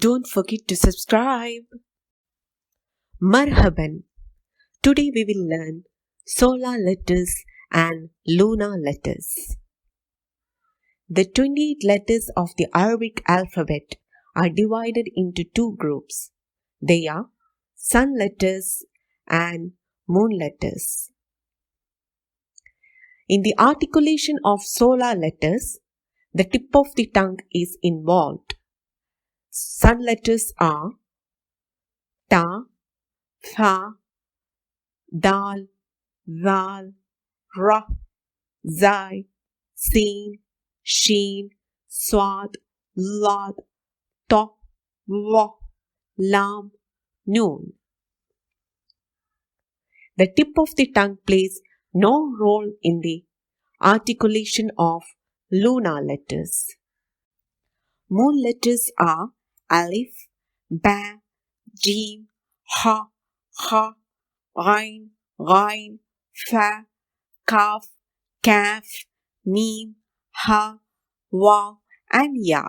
Don't forget to subscribe. Marhaban. Today we will learn solar letters and lunar letters. The 28 letters of the Arabic alphabet are divided into two groups. They are sun letters and moon letters. In the articulation of solar letters, the tip of the tongue is involved. Sun letters are ta, fa, dal, zal, ra, zai, sin, sheen, swad, lad, ta, wa, lam, noon. The tip of the tongue plays no role in the articulation of lunar letters. Moon letters are alif, ba, jim, ha, ha, ghain, ghain, fa, kaf, kaf, mim, ha, waw, and ya.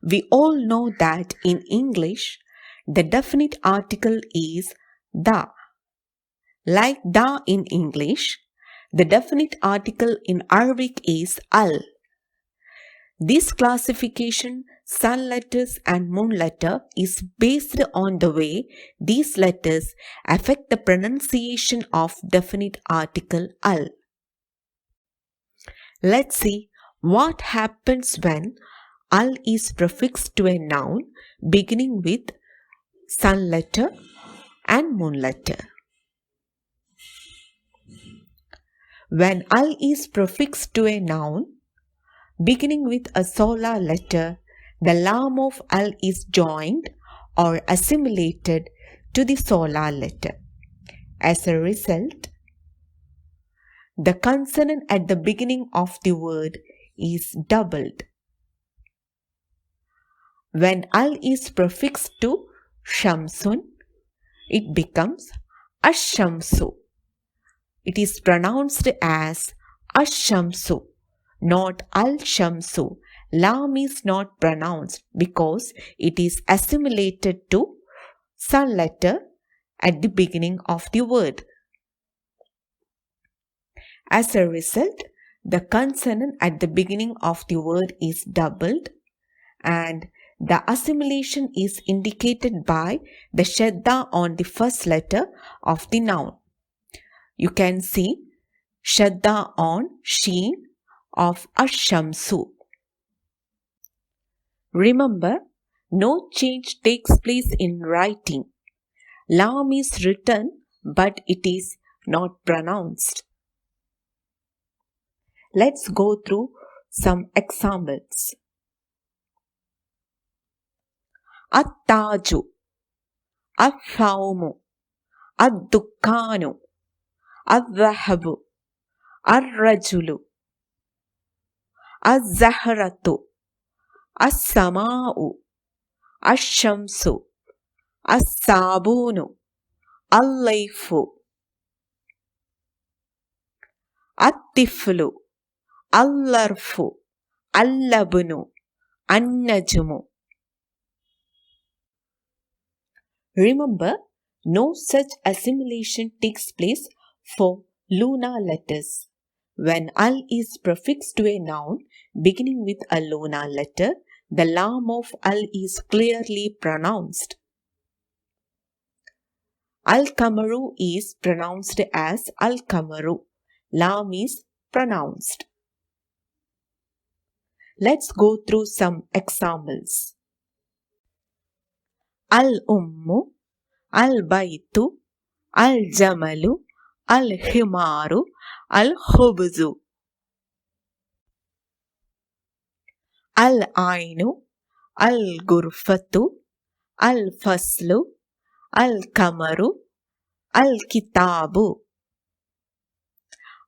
We all know that in English, the definite article is the. Like da in English, the definite article in Arabic is al. This classification, sun letters and moon letter, is based on the way these letters affect the pronunciation of definite article al. Let's see what happens when al is prefixed to a noun beginning with sun letter and moon letter. When al is prefixed to a noun beginning with a solar letter, the lam of al is joined or assimilated to the solar letter. As a result, the consonant at the beginning of the word is doubled. When al is prefixed to shamsun, it becomes ash-shamsu. It is pronounced as ash-shamsu, not al-shamsu. Lam is not pronounced because it is assimilated to sun letter at the beginning of the word. As a result, the consonant at the beginning of the word is doubled and the assimilation is indicated by the shadda on the first letter of the noun. You can see shadda on sheen of ash-shamsu. Remember, no change takes place in writing. Lam is written, but it is not pronounced. Let's go through some examples. At-taju, al-thawmu, ad-dukkanu, al-dhahabu, al-rajulu, al-zahratu, al-sama'u, al-shamsu, al-sabunu, al-layfu, al-tiflu, al-larfu, al-labnu, al-najmu. Remember, no such assimilation takes place for lunar letters. When al is prefixed to a noun beginning with a lunar letter, the lam of al is clearly pronounced. Al-Kamaru is pronounced as Al-Kamaru. Lam is pronounced. Let's go through some examples. Al-Ummu, Al-Baytu, Al-Jamalu, Al-Himaru, Al-Khubzu. Al-Ainu, Al-Gurfatu, Al-Faslu, Al-Kamaru, Al-Kitabu.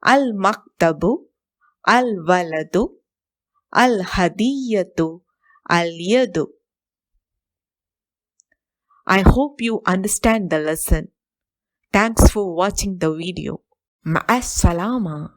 Al-Maktabu, Al-Waladu, Al-Hadiyatu, Al-Yadu. I hope you understand the lesson. Thanks for watching the video. Ma'as salama.